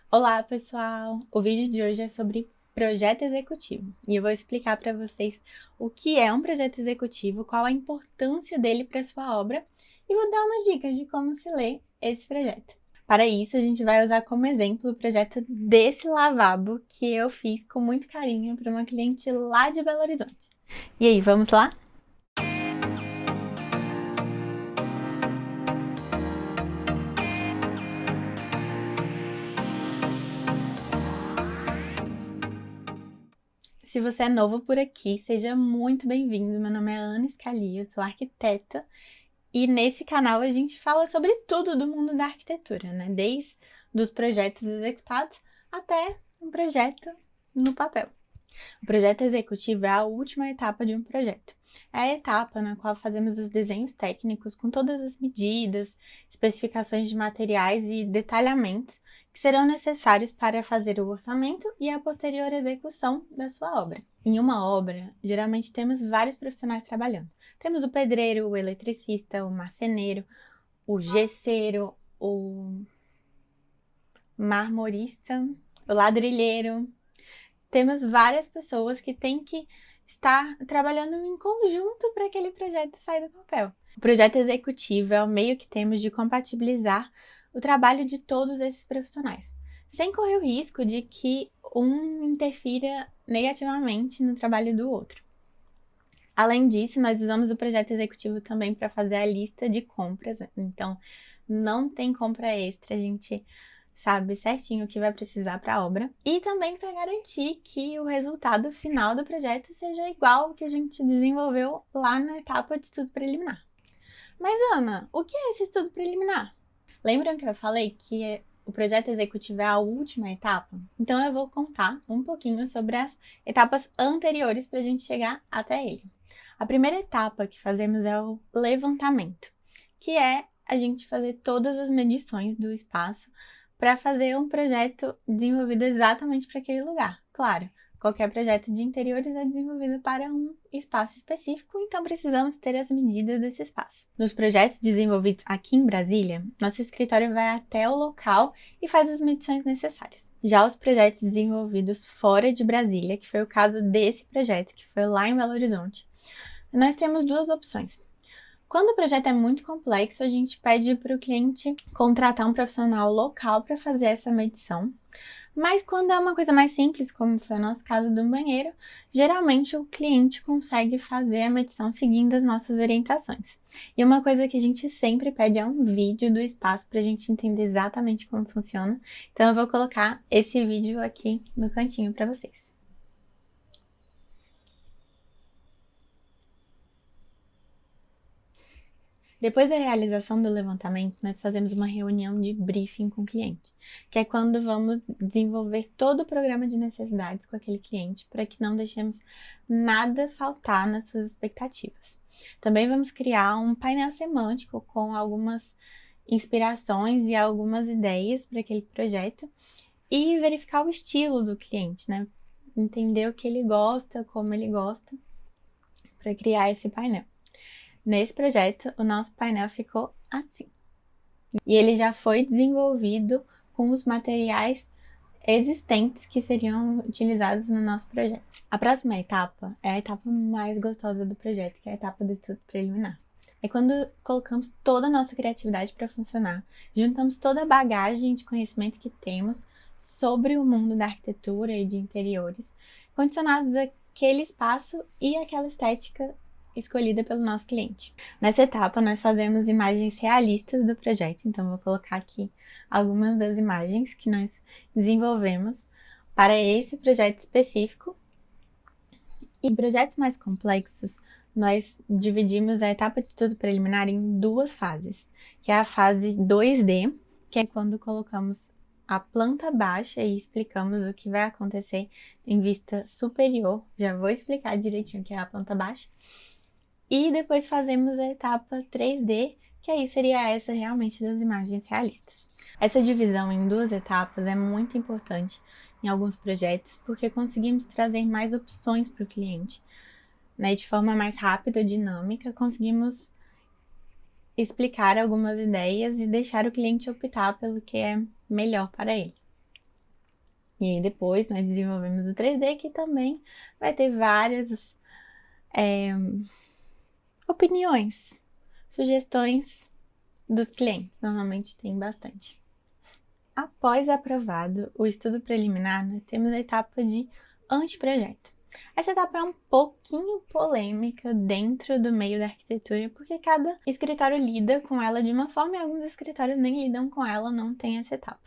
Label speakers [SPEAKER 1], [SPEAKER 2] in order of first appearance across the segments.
[SPEAKER 1] Olá, pessoal! O vídeo de hoje é sobre projeto executivo e eu vou explicar para vocês o que é um projeto executivo, qual a importância dele para sua obra e vou dar umas dicas de como se lê esse projeto. Para isso, a gente vai usar como exemplo o projeto desse lavabo que eu fiz com muito carinho para uma cliente lá de Belo Horizonte. E aí, vamos lá? Se você é novo por aqui, seja muito bem-vindo. Meu nome é Ana Scali, eu sou arquiteta e nesse canal a gente fala sobre tudo do mundo da arquitetura, né? Desde os projetos executados até um projeto no papel. O projeto executivo é a última etapa de um projeto. É a etapa na qual fazemos os desenhos técnicos com todas as medidas, especificações de materiais e detalhamentos que serão necessários para fazer o orçamento e a posterior execução da sua obra. Em uma obra, geralmente temos vários profissionais trabalhando. Temos o pedreiro, o eletricista, o marceneiro, o gesseiro, o marmorista, o ladrilheiro. Temos várias pessoas que têm que estar trabalhando em conjunto para aquele projeto sair do papel. O projeto executivo é o meio que temos de compatibilizar o trabalho de todos esses profissionais, sem correr o risco de que um interfira negativamente no trabalho do outro. Além disso, nós usamos o projeto executivo também para fazer a lista de compras, então não tem compra extra, a gente sabe certinho o que vai precisar para a obra e também para garantir que o resultado final do projeto seja igual ao que a gente desenvolveu lá na etapa de estudo preliminar. Mas Ana, o que é esse estudo preliminar? Lembram que eu falei que o projeto executivo é a última etapa? Então eu vou contar um pouquinho sobre as etapas anteriores para a gente chegar até ele. A primeira etapa que fazemos é o levantamento, que é a gente fazer todas as medições do espaço para fazer um projeto desenvolvido exatamente para aquele lugar. Claro, qualquer projeto de interiores é desenvolvido para um espaço específico, então precisamos ter as medidas desse espaço. Nos projetos desenvolvidos aqui em Brasília, nosso escritório vai até o local e faz as medições necessárias. Já os projetos desenvolvidos fora de Brasília, que foi o caso desse projeto, que foi lá em Belo Horizonte, nós temos duas opções. Quando o projeto é muito complexo, a gente pede para o cliente contratar um profissional local para fazer essa medição. Mas quando é uma coisa mais simples, como foi o nosso caso do banheiro, geralmente o cliente consegue fazer a medição seguindo as nossas orientações. E uma coisa que a gente sempre pede é um vídeo do espaço para a gente entender exatamente como funciona. Então eu vou colocar esse vídeo aqui no cantinho para vocês. Depois da realização do levantamento, nós fazemos uma reunião de briefing com o cliente, que é quando vamos desenvolver todo o programa de necessidades com aquele cliente para que não deixemos nada faltar nas suas expectativas. Também vamos criar um painel semântico com algumas inspirações e algumas ideias para aquele projeto e verificar o estilo do cliente, né? Entender o que ele gosta, como ele gosta, para criar esse painel. Nesse projeto, o nosso painel ficou assim. E ele já foi desenvolvido com os materiais existentes que seriam utilizados no nosso projeto. A próxima etapa é a etapa mais gostosa do projeto, que é a etapa do estudo preliminar. É quando colocamos toda a nossa criatividade para funcionar, juntamos toda a bagagem de conhecimento que temos sobre o mundo da arquitetura e de interiores, condicionados àquele espaço e àquela estética escolhida pelo nosso cliente. Nessa etapa, nós fazemos imagens realistas do projeto, então vou colocar aqui algumas das imagens que nós desenvolvemos para esse projeto específico. E em projetos mais complexos, nós dividimos a etapa de estudo preliminar em duas fases, que é a fase 2D, que é quando colocamos a planta baixa e explicamos o que vai acontecer em vista superior. Já vou explicar direitinho o que é a planta baixa. E depois fazemos a etapa 3D, que aí seria essa realmente das imagens realistas. Essa divisão em duas etapas é muito importante em alguns projetos, porque conseguimos trazer mais opções para o cliente, né? De forma mais rápida, dinâmica, conseguimos explicar algumas ideias e deixar o cliente optar pelo que é melhor para ele. E aí depois nós desenvolvemos o 3D, que também vai ter várias opiniões, sugestões dos clientes. Normalmente tem bastante. Após aprovado o estudo preliminar, nós temos a etapa de anteprojeto. Essa etapa é um pouquinho polêmica dentro do meio da arquitetura, porque cada escritório lida com ela de uma forma e alguns escritórios nem lidam com ela, não tem essa etapa.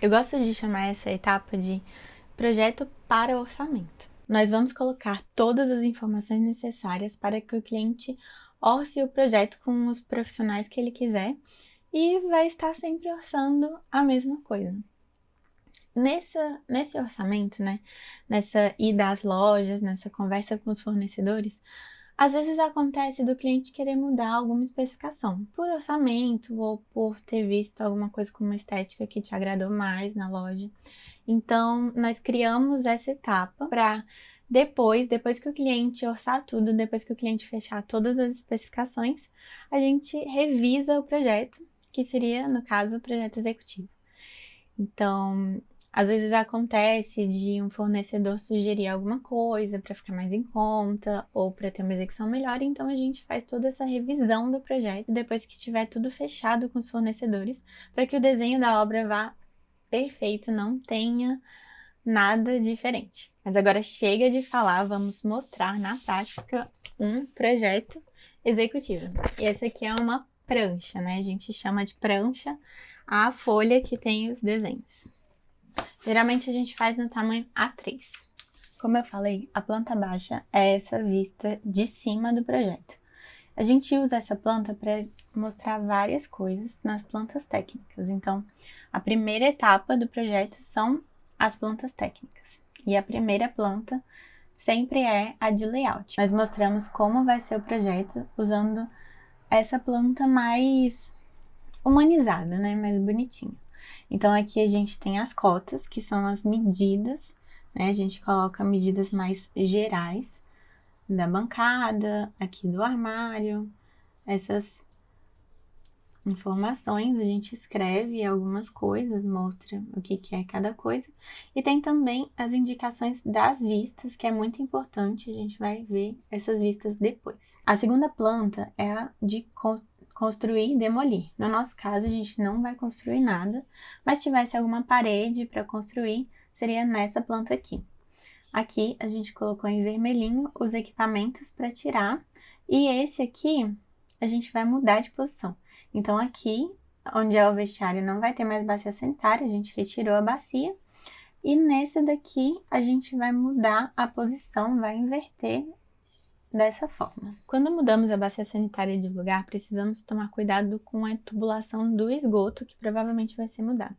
[SPEAKER 1] Eu gosto de chamar essa etapa de projeto para orçamento. Nós vamos colocar todas as informações necessárias para que o cliente orce o projeto com os profissionais que ele quiser e vai estar sempre orçando a mesma coisa. Nesse orçamento, né, nessa ida às lojas, nessa conversa com os fornecedores, às vezes acontece do cliente querer mudar alguma especificação, por orçamento ou por ter visto alguma coisa com uma estética que te agradou mais na loja. Então, nós criamos essa etapa para depois que o cliente orçar tudo, depois que o cliente fechar todas as especificações, a gente revisa o projeto, que seria, no caso, o projeto executivo. Então, às vezes acontece de um fornecedor sugerir alguma coisa para ficar mais em conta ou para ter uma execução melhor, então a gente faz toda essa revisão do projeto depois que tiver tudo fechado com os fornecedores, para que o desenho da obra vá perfeito, não tenha nada diferente. Mas agora chega de falar, vamos mostrar na prática um projeto executivo. E essa aqui é uma prancha, né? A gente chama de prancha a folha que tem os desenhos. Geralmente a gente faz no tamanho A3. Como eu falei, a planta baixa é essa vista de cima do projeto. A gente usa essa planta para mostrar várias coisas nas plantas técnicas. Então, a primeira etapa do projeto são as plantas técnicas. E a primeira planta sempre é a de layout. Nós mostramos como vai ser o projeto usando essa planta mais humanizada, né? Mais bonitinha. Então, aqui a gente tem as cotas, que são as medidas, né? A gente coloca medidas mais gerais da bancada, aqui do armário, essas informações, a gente escreve algumas coisas, mostra o que é cada coisa. E tem também as indicações das vistas, que é muito importante, a gente vai ver essas vistas depois. A segunda planta é a de construir e demolir. No nosso caso, a gente não vai construir nada, mas se tivesse alguma parede para construir, seria nessa planta aqui. Aqui a gente colocou em vermelhinho os equipamentos para tirar, e esse aqui a gente vai mudar de posição. Então aqui, onde é o vestiário, não vai ter mais bacia sanitária, a gente retirou a bacia, e nesse daqui a gente vai mudar a posição, vai inverter dessa forma. Quando mudamos a bacia sanitária de lugar, precisamos tomar cuidado com a tubulação do esgoto, que provavelmente vai ser mudada.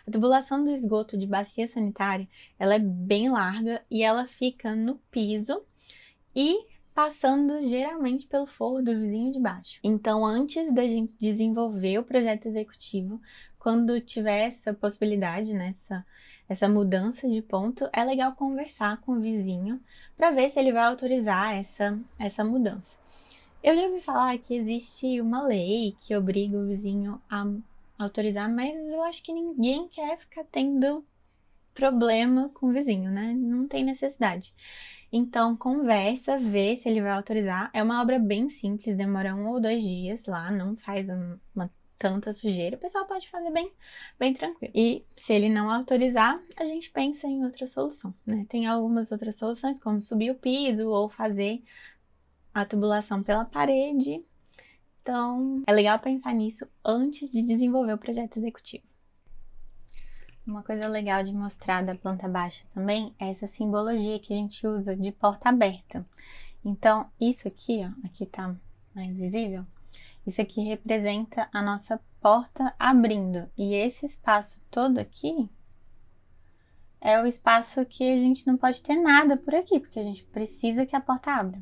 [SPEAKER 1] A tubulação do esgoto de bacia sanitária, ela é bem larga e ela fica no piso e passando geralmente pelo forro do vizinho de baixo. Então, antes da gente desenvolver o projeto executivo, quando tiver essa possibilidade, né, essa mudança de ponto, é legal conversar com o vizinho para ver se ele vai autorizar essa mudança. Eu já ouvi falar que existe uma lei que obriga o vizinho a autorizar, mas eu acho que ninguém quer ficar tendo problema com o vizinho, né? Não tem necessidade. Então, conversa, vê se ele vai autorizar. É uma obra bem simples, demora 1 ou 2 dias lá, não faz uma tanta sujeira. O pessoal pode fazer bem tranquilo. E se ele não autorizar, a gente pensa em outra solução, né? Tem algumas outras soluções, como subir o piso ou fazer a tubulação pela parede. Então, é legal pensar nisso antes de desenvolver o projeto executivo. Uma coisa legal de mostrar da planta baixa também é essa simbologia que a gente usa de porta aberta. Então, isso aqui, ó, aqui tá mais visível, isso aqui representa a nossa porta abrindo. E esse espaço todo aqui é o espaço que a gente não pode ter nada por aqui, porque a gente precisa que a porta abra.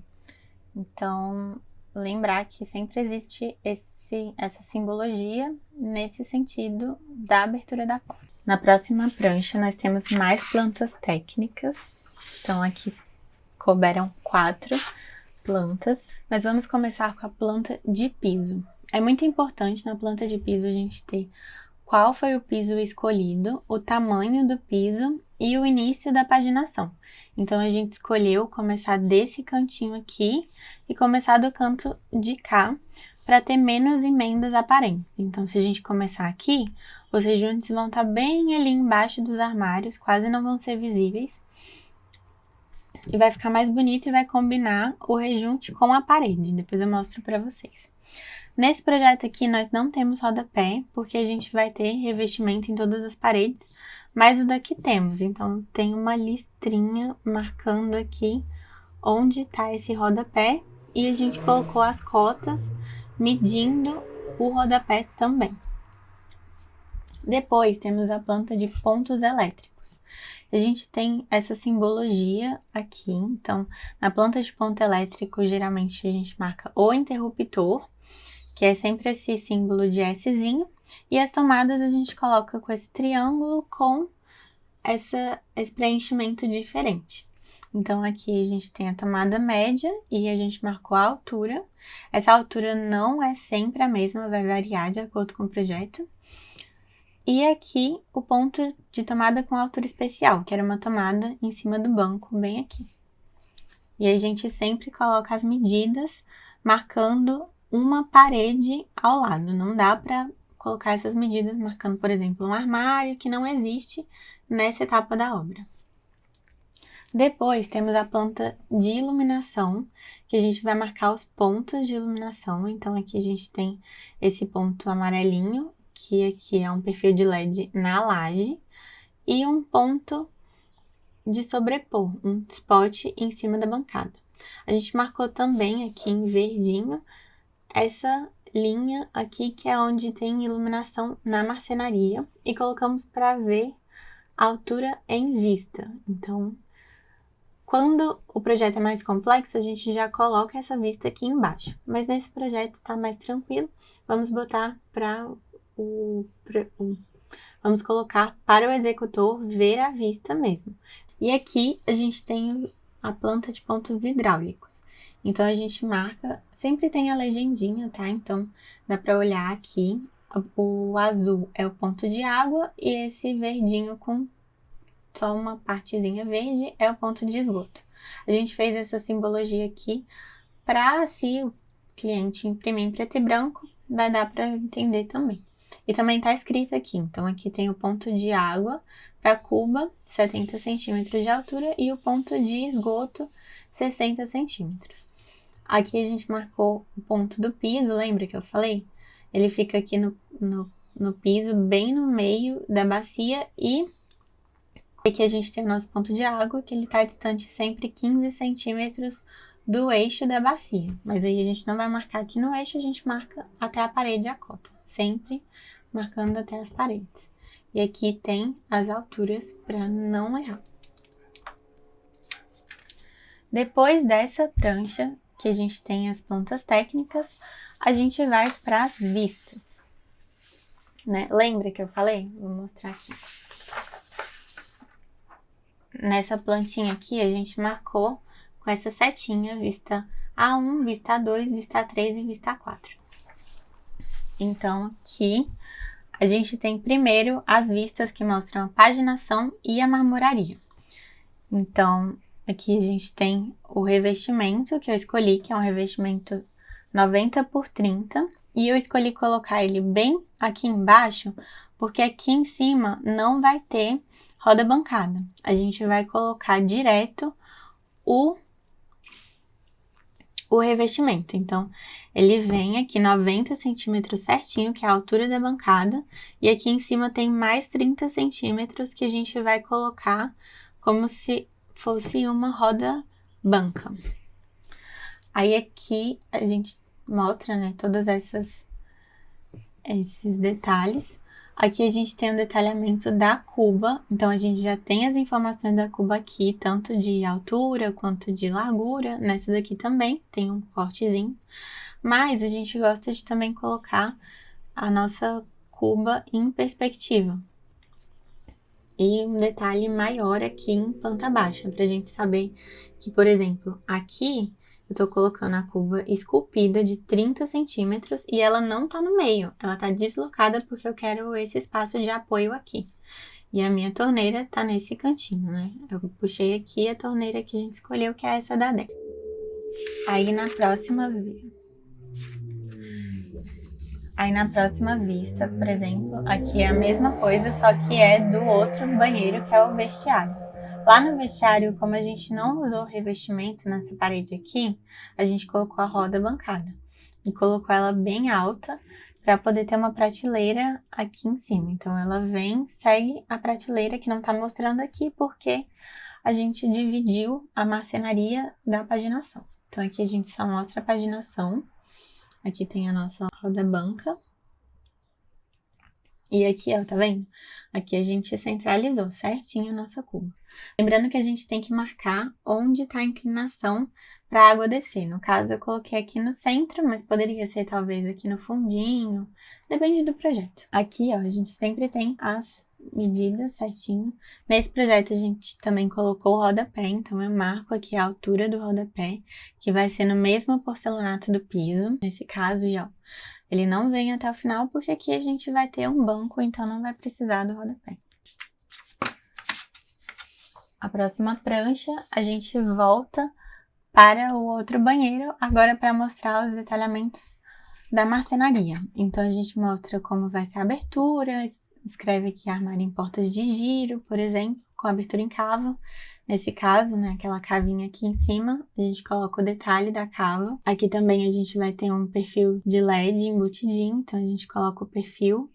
[SPEAKER 1] Então, lembrar que sempre existe essa simbologia nesse sentido da abertura da porta. Na próxima prancha, nós temos mais plantas técnicas. Então, aqui couberam 4 plantas. Nós vamos começar com a planta de piso. É muito importante na planta de piso a gente ter qual foi o piso escolhido, o tamanho do piso e o início da paginação. Então, a gente escolheu começar desse cantinho aqui e começar do canto de cá, para ter menos emendas aparentes. Então, se a gente começar aqui, os rejuntos vão estar bem ali embaixo dos armários, quase não vão ser visíveis. E vai ficar mais bonito e vai combinar o rejunte com a parede. Depois eu mostro para vocês. Nesse projeto aqui, nós não temos rodapé, porque a gente vai ter revestimento em todas as paredes, mas o daqui temos. Então, tem uma listrinha marcando aqui onde tá esse rodapé e a gente colocou as cotas medindo o rodapé também. Depois, temos a planta de pontos elétricos. A gente tem essa simbologia aqui, então, na planta de ponto elétrico, geralmente a gente marca o interruptor, que é sempre esse símbolo de Szinho, e as tomadas a gente coloca com esse triângulo com esse preenchimento diferente. Então, aqui a gente tem a tomada média e a gente marcou a altura. Essa altura não é sempre a mesma, vai variar de acordo com o projeto. E aqui o ponto de tomada com altura especial, que era uma tomada em cima do banco, bem aqui. E aí a gente sempre coloca as medidas marcando uma parede ao lado. Não dá para colocar essas medidas marcando, por exemplo, um armário que não existe nessa etapa da obra. Depois temos a planta de iluminação, que a gente vai marcar os pontos de iluminação. Então, aqui a gente tem esse ponto amarelinho, que aqui é um perfil de LED na laje, e um ponto de sobrepor, um spot em cima da bancada. A gente marcou também aqui em verdinho essa linha aqui, que é onde tem iluminação na marcenaria, e colocamos para ver a altura em vista. Então, quando o projeto é mais complexo, a gente já coloca essa vista aqui embaixo. Mas nesse projeto tá mais tranquilo, vamos botar vamos colocar para o executor ver a vista mesmo. E aqui a gente tem a planta de pontos hidráulicos. Então, a gente marca, sempre tem a legendinha, tá? Então, dá para olhar aqui, o azul é o ponto de água e esse verdinho com só uma partezinha verde é o ponto de esgoto. A gente fez essa simbologia aqui para, se o cliente imprimir em preto e branco, vai dar para entender também. E também tá escrito aqui, então aqui tem o ponto de água para cuba, 70 centímetros de altura, e o ponto de esgoto, 60 centímetros. Aqui a gente marcou o ponto do piso, lembra que eu falei? Ele fica aqui no piso, bem no meio da bacia, e aqui a gente tem o nosso ponto de água, que ele tá distante sempre 15 centímetros do eixo da bacia. Mas aí a gente não vai marcar aqui no eixo, a gente marca até a parede a cota. Sempre marcando até as paredes. E aqui tem as alturas para não errar. Depois dessa prancha, que a gente tem as plantas técnicas, a gente vai para as vistas, né? Lembra que eu falei? Vou mostrar aqui. Nessa plantinha aqui, a gente marcou com essa setinha, vista A1, vista A2, vista A3 e vista A4. Então, aqui, a gente tem primeiro as vistas que mostram a paginação e a marmoraria. Então, aqui a gente tem o revestimento que eu escolhi, que é um revestimento 90 por 30. E eu escolhi colocar ele bem aqui embaixo, porque aqui em cima não vai ter roda bancada. A gente vai colocar direto o revestimento. Então, ele vem aqui 90 centímetros certinho, que é a altura da bancada, e aqui em cima tem mais 30 centímetros que a gente vai colocar como se fosse uma roda banca. Aí aqui a gente mostra, né, todos esses detalhes. Aqui a gente tem o detalhamento da cuba, então a gente já tem as informações da cuba aqui, tanto de altura quanto de largura. Nessa daqui também tem um cortezinho, mas a gente gosta de também colocar a nossa cuba em perspectiva. E um detalhe maior aqui em planta baixa, pra gente saber que, por exemplo, aqui eu tô colocando a cuba esculpida de 30 centímetros e ela não tá no meio, ela tá deslocada porque eu quero esse espaço de apoio aqui. E a minha torneira tá nesse cantinho, né? Eu puxei aqui a torneira que a gente escolheu, que é essa da Dé. Aí na próxima vista, por exemplo, aqui é a mesma coisa, só que é do outro banheiro, que é o vestiário. Lá no vestiário, como a gente não usou revestimento nessa parede aqui, a gente colocou a roda bancada. E colocou ela bem alta, para poder ter uma prateleira aqui em cima. Então, ela vem, segue a prateleira que não tá mostrando aqui, porque a gente dividiu a marcenaria da paginação. Então, aqui a gente só mostra a paginação. Aqui tem a nossa roda banca. E aqui, ó, tá vendo? Aqui a gente centralizou certinho a nossa cuba. Lembrando que a gente tem que marcar onde tá a inclinação para a água descer. No caso, eu coloquei aqui no centro, mas poderia ser talvez aqui no fundinho. Depende do projeto. Aqui, ó, a gente sempre tem as medidas certinho. Nesse projeto, a gente também colocou o rodapé. Então, eu marco aqui a altura do rodapé, que vai ser no mesmo porcelanato do piso. Nesse caso, e ó, ele não vem até o final, porque aqui a gente vai ter um banco, então não vai precisar do rodapé. A próxima prancha, a gente volta para o outro banheiro, agora para mostrar os detalhamentos da marcenaria. Então, a gente mostra como vai ser a abertura, escreve aqui armário em portas de giro, por exemplo, com abertura em cava. Nesse caso, né, aquela cavinha aqui em cima, a gente coloca o detalhe da cava. Aqui também a gente vai ter um perfil de LED embutidinho, então a gente coloca o perfil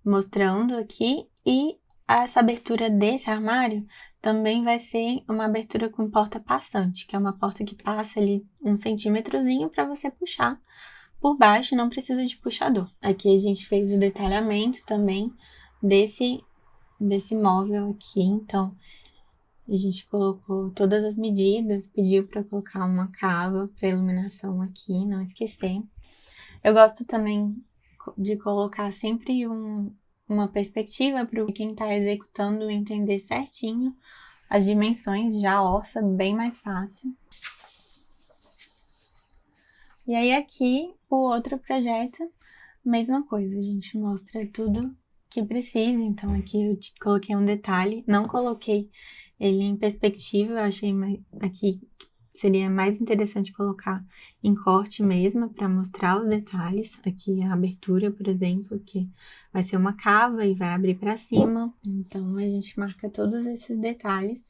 [SPEAKER 1] mostrando aqui. E essa abertura desse armário também vai ser uma abertura com porta passante, que é uma porta que passa ali 1 centímetrozinho para você puxar por baixo, não precisa de puxador. Aqui a gente fez o detalhamento também desse móvel aqui, então a gente colocou todas as medidas, pediu para colocar uma cava para iluminação aqui, não esquecer. Eu gosto também de colocar sempre uma perspectiva para quem está executando entender certinho as dimensões, já orça bem mais fácil. E aí aqui, o outro projeto, mesma coisa, a gente mostra tudo que precisa. Então aqui eu coloquei um detalhe, não coloquei ele em perspectiva, eu achei aqui seria mais interessante colocar em corte mesmo, para mostrar os detalhes. Aqui a abertura, por exemplo, que vai ser uma cava e vai abrir para cima. Então, a gente marca todos esses detalhes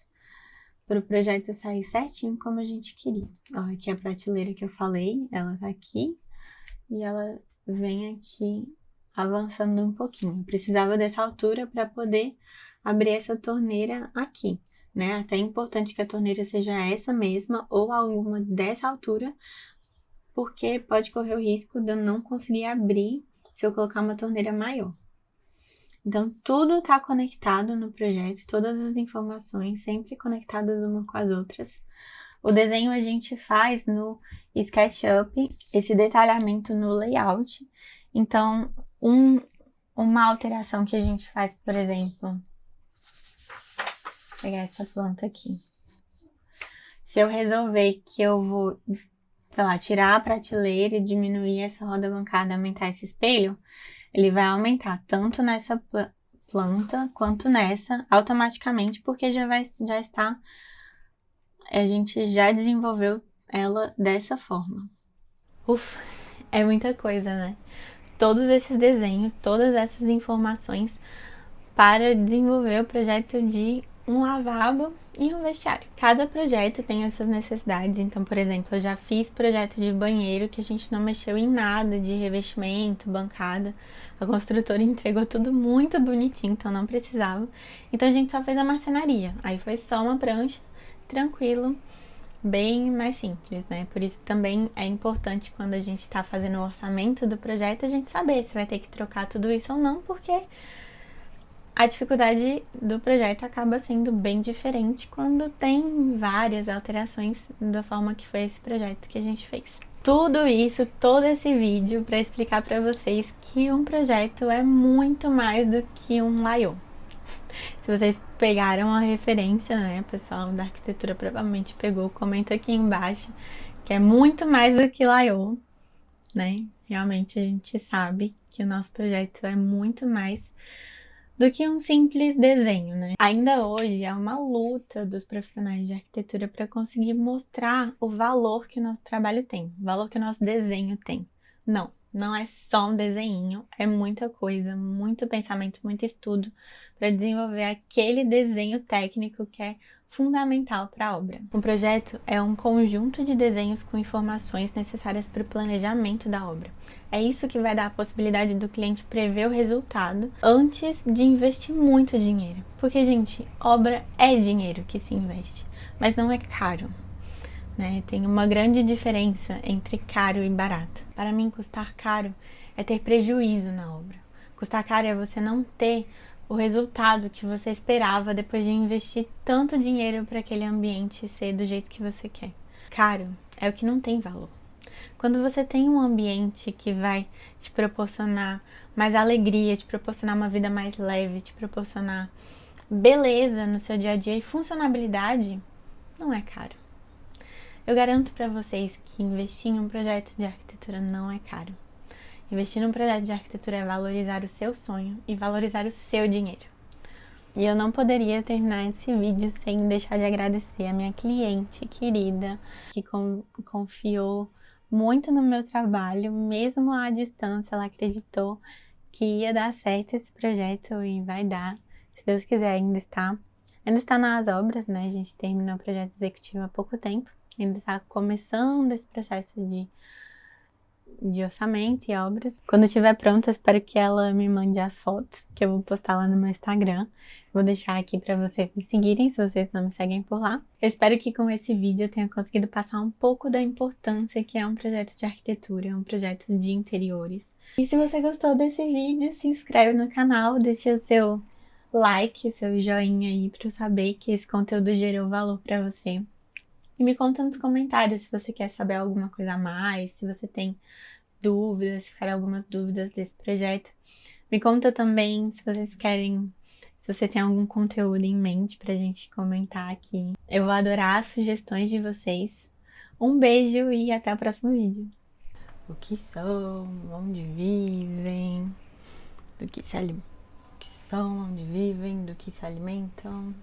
[SPEAKER 1] para o projeto sair certinho como a gente queria. Ó, aqui a prateleira que eu falei, ela tá aqui e ela vem aqui avançando um pouquinho. Eu precisava dessa altura para poder abrir essa torneira aqui, né? Até é importante que a torneira seja essa mesma ou alguma dessa altura, porque pode correr o risco de eu não conseguir abrir se eu colocar uma torneira maior. Então, tudo está conectado no projeto, todas as informações sempre conectadas uma com as outras. O desenho a gente faz no SketchUp, esse detalhamento no layout. Então, uma alteração que a gente faz, por exemplo, vou pegar essa planta aqui. Se eu resolver que eu vou, sei lá, tirar a prateleira e diminuir essa roda bancada, aumentar esse espelho, ele vai aumentar tanto nessa planta quanto nessa automaticamente, porque já está, a gente já desenvolveu ela dessa forma. Ufa, é muita coisa, né? Todos esses desenhos, todas essas informações para desenvolver o projeto de um lavabo e um vestiário. Cada projeto tem as suas necessidades, então, por exemplo, eu já fiz projeto de banheiro que a gente não mexeu em nada de revestimento, bancada. A construtora entregou tudo muito bonitinho, então não precisava. Então a gente só fez a marcenaria, aí foi só uma prancha, tranquilo, bem mais simples, né? Por isso também é importante quando a gente tá fazendo o orçamento do projeto, a gente saber se vai ter que trocar tudo isso ou não, porque a dificuldade do projeto acaba sendo bem diferente quando tem várias alterações da forma que foi esse projeto que a gente fez. Tudo isso, todo esse vídeo para explicar para vocês que um projeto é muito mais do que um layout. Se vocês pegaram a referência, né, o pessoal da arquitetura provavelmente pegou, comenta aqui embaixo que é muito mais do que Laiô, né? Realmente a gente sabe que o nosso projeto é muito mais do que um simples desenho, né? Ainda hoje é uma luta dos profissionais de arquitetura para conseguir mostrar o valor que o nosso trabalho tem, o valor que o nosso desenho tem. Não é só um desenho, é muita coisa, muito pensamento, muito estudo para desenvolver aquele desenho técnico que é fundamental para a obra. Um projeto é um conjunto de desenhos com informações necessárias para o planejamento da obra. É isso que vai dar a possibilidade do cliente prever o resultado antes de investir muito dinheiro. Porque, gente, obra é dinheiro que se investe, mas não é caro. Né? Tem uma grande diferença entre caro e barato. Para mim, custar caro é ter prejuízo na obra. Custar caro é você não ter o resultado que você esperava depois de investir tanto dinheiro para aquele ambiente ser do jeito que você quer. Caro é o que não tem valor. Quando você tem um ambiente que vai te proporcionar mais alegria, te proporcionar uma vida mais leve, te proporcionar beleza no seu dia a dia e funcionalidade, não é caro. Eu garanto para vocês que investir em um projeto de arquitetura não é caro. Investir num projeto de arquitetura é valorizar o seu sonho e valorizar o seu dinheiro. E eu não poderia terminar esse vídeo sem deixar de agradecer a minha cliente querida, que confiou muito no meu trabalho, mesmo à distância, ela acreditou que ia dar certo esse projeto e vai dar. Se Deus quiser, ainda está nas obras, né? A gente terminou o projeto executivo há pouco tempo. Ainda está começando esse processo de orçamento e obras. Quando estiver pronta, espero que ela me mande as fotos, que eu vou postar lá no meu Instagram. Vou deixar aqui para vocês me seguirem, se vocês não me seguem por lá. Eu espero que com esse vídeo eu tenha conseguido passar um pouco da importância que é um projeto de arquitetura, um projeto de interiores. E se você gostou desse vídeo, se inscreve no canal, deixa o seu like, seu joinha aí para eu saber que esse conteúdo gerou valor para você. E me conta nos comentários se você quer saber alguma coisa a mais, se você tem dúvidas, se tiver algumas dúvidas desse projeto. Me conta também se vocês querem, se você tem algum conteúdo em mente pra gente comentar aqui. Eu vou adorar as sugestões de vocês. Um beijo e até o próximo vídeo. O que são, onde vivem, do que são, onde vivem, do que se alimentam.